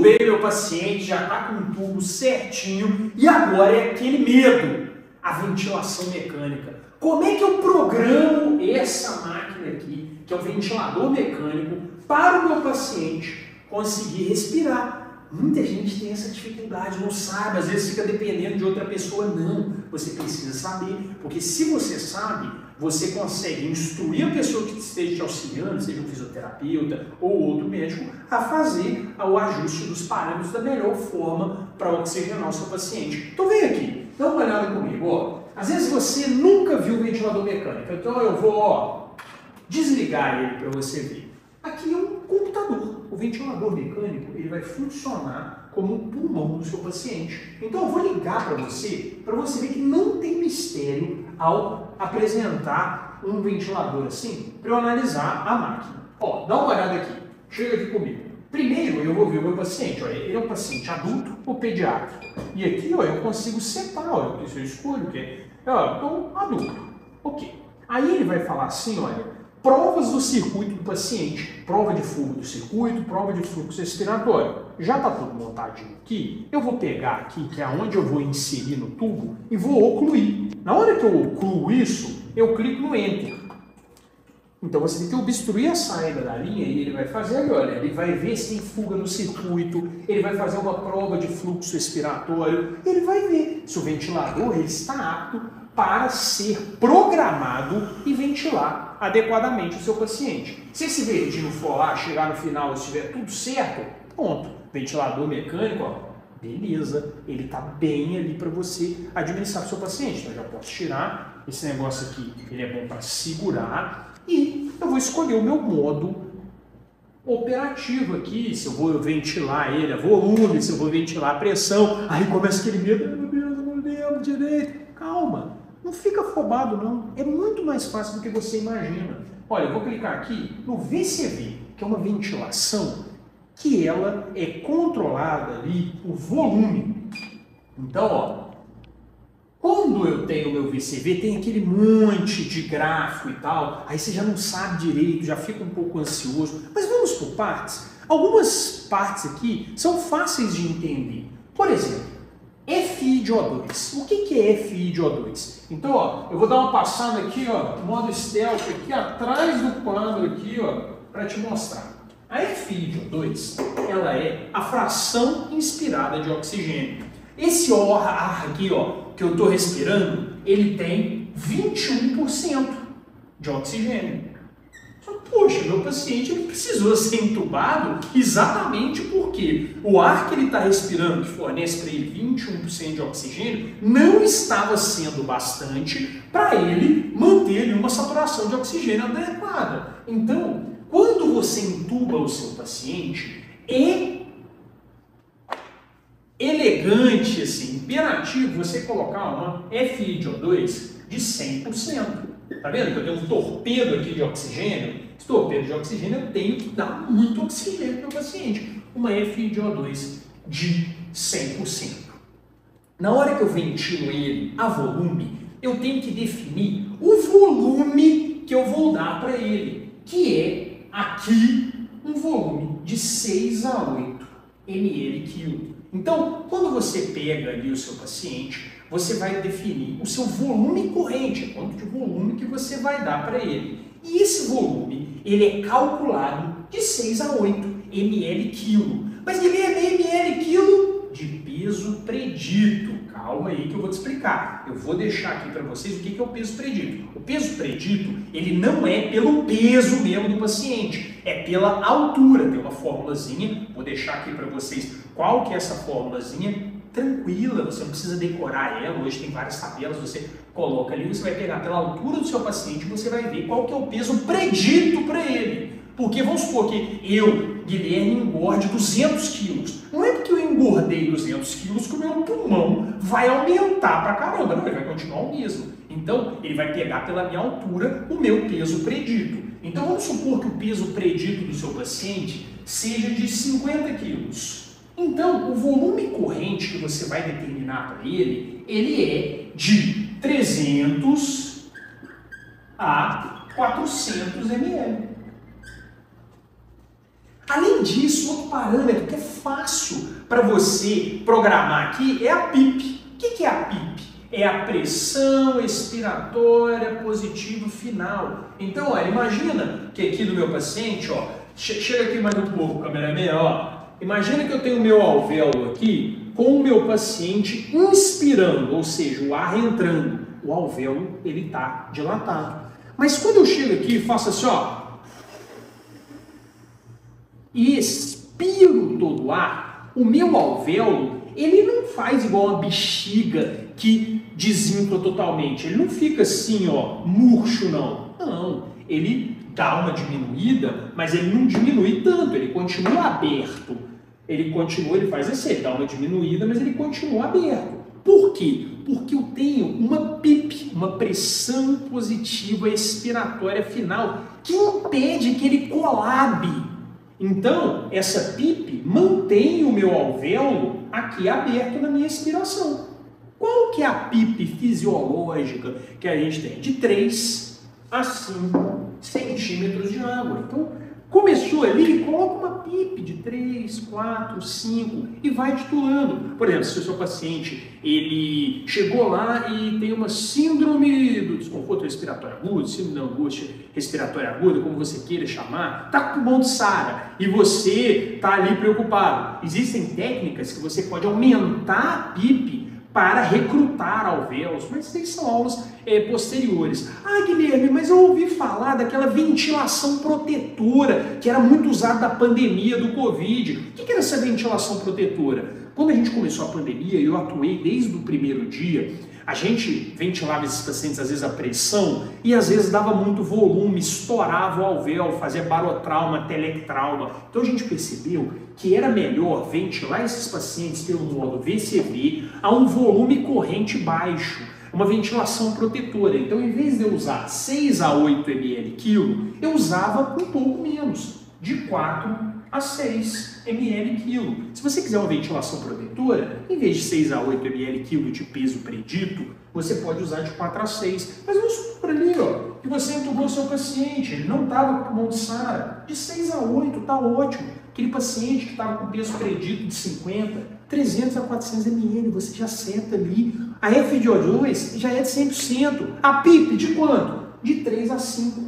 Entubei meu paciente, já está com o tubo certinho e agora é aquele medo, a ventilação mecânica. Como é que eu programo essa máquina aqui, que é o ventilador mecânico, para o meu paciente conseguir respirar? Muita gente tem essa dificuldade, não sabe, às vezes fica dependendo de outra pessoa. Não, você precisa saber, porque se você sabe, você consegue instruir a pessoa que esteja te auxiliando, seja um fisioterapeuta ou outro médico, a fazer o ajuste dos parâmetros da melhor forma para oxigenar o seu paciente. Então vem aqui, dá uma olhada comigo. Ó. Às vezes você nunca viu o ventilador mecânico, então eu vou desligar ele para você ver. Aqui é um computador. O ventilador mecânico ele vai funcionar como um pulmão do seu paciente. Então eu vou ligar para você ver que não tem mistério ao apresentar um ventilador assim para eu analisar a máquina. Ó, dá uma olhada aqui. Chega aqui comigo. Primeiro eu vou ver o meu paciente. Ó, ele é um paciente adulto ou pediátrico. E aqui ó, eu consigo separar. Ó, eu escolho o que é. Então, adulto. Ok. Aí ele vai falar assim, olha. Provas do circuito do paciente, prova de fuga do circuito, prova de fluxo respiratório. Já está tudo montadinho aqui, eu vou pegar aqui, que é onde eu vou inserir no tubo, e vou ocluir. Na hora que eu ocluo isso, eu clico no Enter. Então você tem que obstruir a saída da linha e ele vai fazer, olha, ele vai ver se tem fuga no circuito, ele vai fazer uma prova de fluxo respiratório, ele vai ver se o ventilador ele está apto para ser programado e ventilar adequadamente o seu paciente. Se esse verdinho for lá, chegar no final e estiver tudo certo, pronto, ventilador mecânico, ó, beleza, ele está bem ali para você administrar o seu paciente. Então eu já posso tirar, esse negócio aqui, ele é bom para segurar e eu vou escolher o meu modo operativo aqui, se eu vou ventilar ele a volume, se eu vou ventilar a pressão, aí começa aquele medo, meu Deus, eu não lembro direito. Calma, não fica afobado não, é muito mais fácil do que você imagina. Olha, eu vou clicar aqui no VCV, que é uma ventilação que ela é controlada ali por volume. Então, ó, quando eu tenho o meu VCV, tem aquele monte de gráfico e tal, aí você já não sabe direito, já fica um pouco ansioso. Mas vamos por partes. Algumas partes aqui são fáceis de entender. Por exemplo, FI de O2. O que é FI de O2? Então, ó, eu vou dar uma passada aqui, ó, modo stealth aqui atrás do quadro aqui, ó, para te mostrar. A FI de O2, ela é a fração inspirada de oxigênio. Esse ar aqui, ó, que eu estou respirando, ele tem 21% de oxigênio. Poxa, meu paciente ele precisou ser entubado exatamente porque o ar que ele está respirando, que fornece para ele 21% de oxigênio, não estava sendo bastante para ele manter uma saturação de oxigênio adequada. Então, quando você entuba o seu paciente, é elegante, assim, imperativo você colocar uma FI de O2 de 100%. Tá vendo que eu tenho um torpedo aqui de oxigênio? Esse torpedo de oxigênio eu tenho que dar muito oxigênio para o paciente. Uma FI de O2 de 100%. Na hora que eu ventilo ele a volume, eu tenho que definir o volume que eu vou dar para ele, que é aqui um volume de 6 a 8 ml/kg. Então, quando você pega ali o seu paciente, você vai definir o seu volume corrente, quanto de volume que você vai dar para ele. E esse volume, ele é calculado de 6 a 8 ml/kg. Mas Guilherme, ml/kg de peso predito. Calma aí que eu vou te explicar. Eu vou deixar aqui para vocês o que é o peso predito. O peso predito, ele não é pelo peso mesmo do paciente, é pela altura. Tem uma formulazinha, vou deixar aqui para vocês qual que é essa formulazinha. Tranquila, você não precisa decorar ela, hoje tem várias tabelas, você coloca ali, você vai pegar pela altura do seu paciente, você vai ver qual que é o peso predito para ele. Porque vamos supor que eu, Guilherme, engorde 200 quilos. Não é porque eu engordei 200 quilos que o meu pulmão vai aumentar pra caramba, não, ele vai continuar o mesmo. Então, ele vai pegar pela minha altura o meu peso predito. Então, vamos supor que o peso predito do seu paciente seja de 50 quilos. Então, o volume corrente que você vai determinar para ele, ele é de 300 a 400 ml. Além disso, outro parâmetro que é fácil para você programar aqui é a PIP. O que é a PIP? É a pressão expiratória positiva final. Então, olha, imagina que aqui do meu paciente, ó, chega aqui mais um pouco, cameraman, ó. Imagina que eu tenho o meu alvéolo aqui com o meu paciente inspirando, ou seja, o ar entrando. O alvéolo, ele está dilatado. Mas quando eu chego aqui e faço assim, ó, e expiro todo o ar, o meu alvéolo, ele não faz igual uma bexiga que desinfla totalmente. Ele não fica assim, ó, murcho, não. Não, ele dá uma diminuída, mas ele não diminui tanto, ele continua aberto. Ele faz assim, ele dá uma diminuída, mas ele continua aberto. Por quê? Porque eu tenho uma PIP, uma pressão positiva expiratória final, que impede que ele colabe. Então, essa PIP mantém o meu alvéolo aqui aberto na minha expiração. Qual que é a PIP fisiológica que a gente tem? De 3 a 5 centímetros de água. Então, começou ali, coloca uma PIP de 3, 4, 5 e vai titulando. Por exemplo, se o seu paciente ele chegou lá e tem uma síndrome do desconforto respiratório agudo, síndrome da angústia respiratória aguda, como você queira chamar, está com o pulmão de SARA e você está ali preocupado. Existem técnicas que você pode aumentar a PIP para recrutar alvéolos, mas isso são aulas posteriores. Ah, Guilherme, mas eu ouvi falar daquela ventilação protetora que era muito usada na pandemia do Covid. O que era essa ventilação protetora? Quando a gente começou a pandemia, eu atuei desde o primeiro dia, a gente ventilava esses pacientes, às vezes, a pressão, e às vezes dava muito volume, estourava o alvéolo, fazia barotrauma, telectrauma. Então a gente percebeu que era melhor ventilar esses pacientes pelo modo VCV a um volume corrente baixo, uma ventilação protetora. Então, em vez de eu usar 6 a 8 ml quilo, eu usava um pouco menos, de 4 a 6 ml quilo. Se você quiser uma ventilação protetora, em vez de 6 a 8 ml quilo de peso predito, você pode usar de 4 a 6. Mas vamos supor ali, ó, que você entubou o seu paciente, ele não estava com pulmão de SARA, de 6 a 8 está ótimo. Aquele paciente que estava com peso predito de 50, 300 a 400 ml, você já seta ali. A FiO2 já é de 100%. A PIP de quanto? De 3 a 5.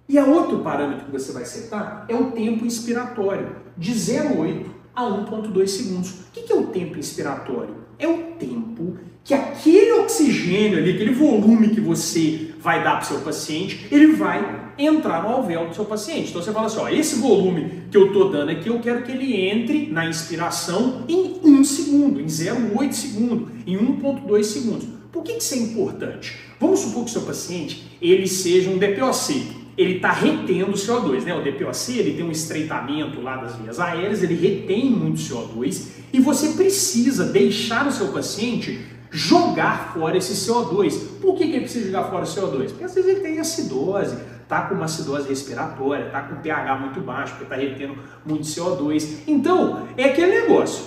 E a outro parâmetro que você vai setar é o tempo inspiratório, de 0,8 a 1,2 segundos. O que é o tempo inspiratório? É o tempo que aquele oxigênio ali, aquele volume que você vai dar para o seu paciente, ele vai entrar no alvéolo do seu paciente. Então você fala assim, ó, esse volume que eu estou dando aqui, eu quero que ele entre na inspiração em 1 segundo, em 0,8 segundo, em 1,2 segundos. Por que isso é importante? Vamos supor que o seu paciente ele seja um DPOC. Ele está retendo CO2, né? O DPOC ele tem um estreitamento lá das vias aéreas, ele retém muito CO2 e você precisa deixar o seu paciente jogar fora esse CO2. Por que ele precisa jogar fora o CO2? Porque às vezes ele tem acidose, está com uma acidose respiratória, está com pH muito baixo, porque está retendo muito CO2. Então, é aquele negócio.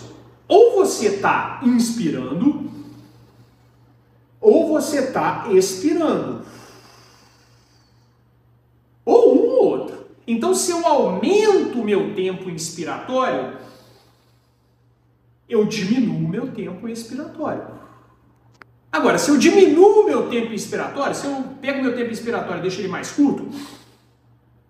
Ou você está inspirando, ou você está expirando. Ou um ou outro. Então, se eu aumento o meu tempo inspiratório, eu diminuo o meu tempo expiratório. Agora, se eu diminuo o meu tempo inspiratório, se eu pego o meu tempo inspiratório e deixo ele mais curto,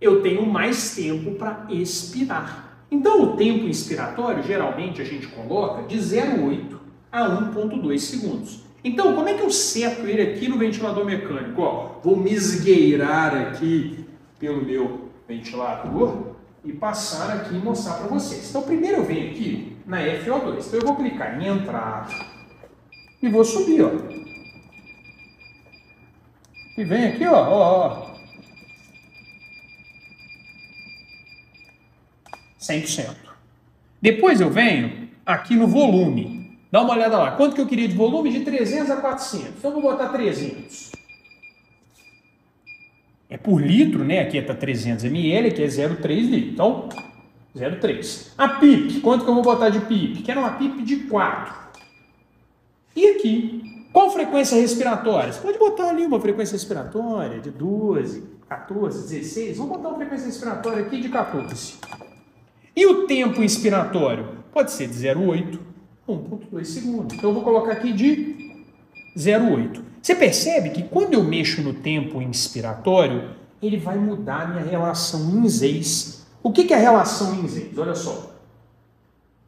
eu tenho mais tempo para expirar. Então, o tempo inspiratório, geralmente, a gente coloca de 0,8 a 1,2 segundos. Então, como é que eu seto ele aqui no ventilador mecânico? Ó, vou me esgueirar aqui pelo meu ventilador e passar aqui e mostrar para vocês. Então, primeiro eu venho aqui na FiO2. Então, eu vou clicar em entrar e vou subir, ó. E vem aqui, ó. 100%. Depois eu venho aqui no volume. Dá uma olhada lá. Quanto que eu queria de volume? De 300 a 400. Então, eu vou botar 300. É por litro, né? Aqui está 300 ml, aqui é 0,3 litro. Então, 0,3. A PIP, quanto que eu vou botar de PIP? Quero uma PIP de 4. E aqui, qual frequência respiratória? Você pode botar ali uma frequência respiratória de 12, 14, 16. Vamos botar uma frequência respiratória aqui de 14. E o tempo inspiratório? Pode ser de 0,8 a 1,2 segundos. Então eu vou colocar aqui de 0,8. Você percebe que quando eu mexo no tempo inspiratório, ele vai mudar a minha relação INZES. O que é a relação INZES? Olha só.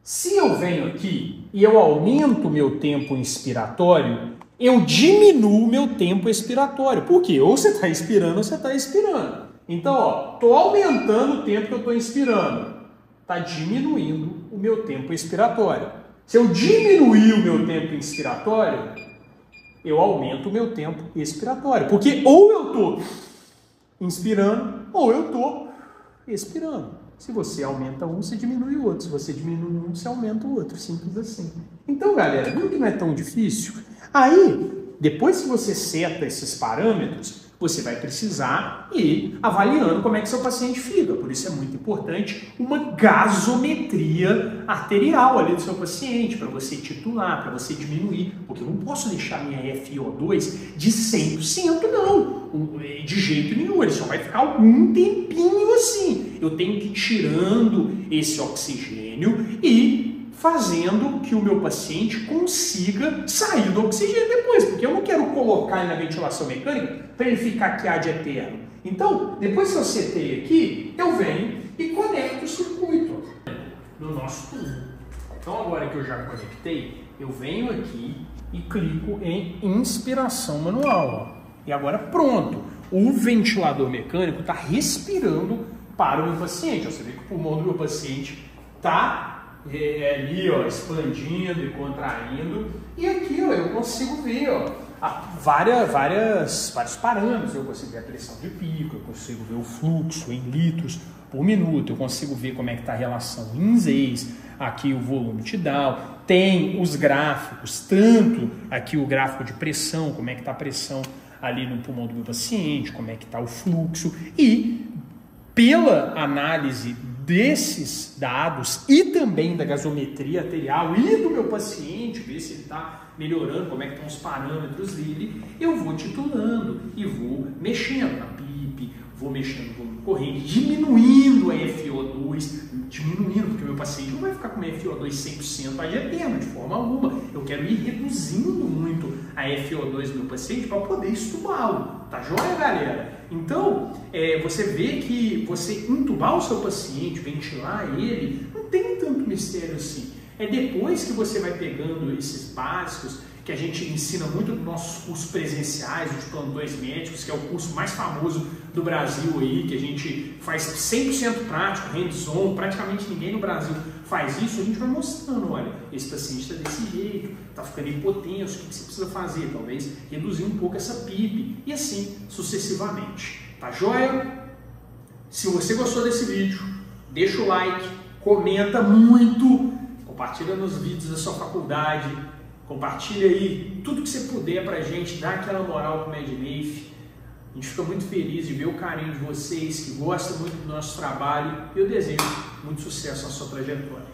Se eu venho aqui e eu aumento o meu tempo inspiratório, eu diminuo o meu tempo expiratório. Por quê? Ou você está inspirando ou você está expirando. Então, ó, estou aumentando o tempo que eu estou inspirando. Está diminuindo o meu tempo expiratório. Se eu diminuir o meu tempo inspiratório, eu aumento o meu tempo expiratório. Porque ou eu estou inspirando ou eu estou expirando. Se você aumenta um, você diminui o outro. Se você diminui um, você aumenta o outro. Simples assim. Então, galera, viu que não é tão difícil? Aí, depois que você seta esses parâmetros, você vai precisar ir avaliando como é que seu paciente fica. Por isso é muito importante uma gasometria arterial ali do seu paciente, para você titular, para você diminuir. Porque eu não posso deixar minha FiO2 de 100%, não. De jeito nenhum. Ele só vai ficar algum tempinho assim. Eu tenho que ir tirando esse oxigênio e fazendo que o meu paciente consiga sair do oxigênio depois, porque eu não quero colocar ele na ventilação mecânica para ele ficar aqui ad eterno. Então, depois que eu setei aqui, eu venho e conecto o circuito no nosso tubo. Então, agora que eu já conectei, eu venho aqui e clico em inspiração manual. Ó. E agora pronto, o ventilador mecânico está respirando para o meu paciente. Você vê que o pulmão do meu paciente está ali, ó, expandindo e contraindo. E aqui, ó, eu consigo ver, ó, vários parâmetros. Eu consigo ver a pressão de pico, eu consigo ver o fluxo em litros por minuto, eu consigo ver como é que está a relação INZES, aqui o volume tidal, tem os gráficos, tanto aqui o gráfico de pressão, como é que está a pressão ali no pulmão do meu paciente, como é que está o fluxo, e pela análise desses dados e também da gasometria arterial e do meu paciente, ver se ele está melhorando, como é que estão os parâmetros dele, eu vou titulando e vou mexendo na PIP, vou mexendo no volume corrente, diminuindo a FiO2, diminuindo, porque o meu paciente não vai ficar com a FiO2 100% ad eterno, de forma alguma. Eu quero ir reduzindo muito a FiO2 do meu paciente para poder estubá-lo. Tá joia, galera? Então, você vê que você intubar o seu paciente, ventilar ele, não tem tanto mistério assim. É depois que você vai pegando esses básicos, que a gente ensina muito nos nossos cursos presenciais, os plantões médicos, que é o curso mais famoso do Brasil aí, que a gente faz 100% prático, hands-on, praticamente ninguém no Brasil faz isso, a gente vai mostrando, olha, esse paciente está desse jeito, está ficando hipotenso, o que você precisa fazer? Talvez reduzir um pouco essa PIP, e assim sucessivamente. Tá joia? Se você gostou desse vídeo, deixa o like, comenta muito, compartilha nos vídeos da sua faculdade, compartilha aí tudo que você puder pra gente, dá aquela moral pro MedNafe. A gente fica muito feliz de ver o carinho de vocês, que gostam muito do nosso trabalho, e eu desejo muito sucesso na sua trajetória.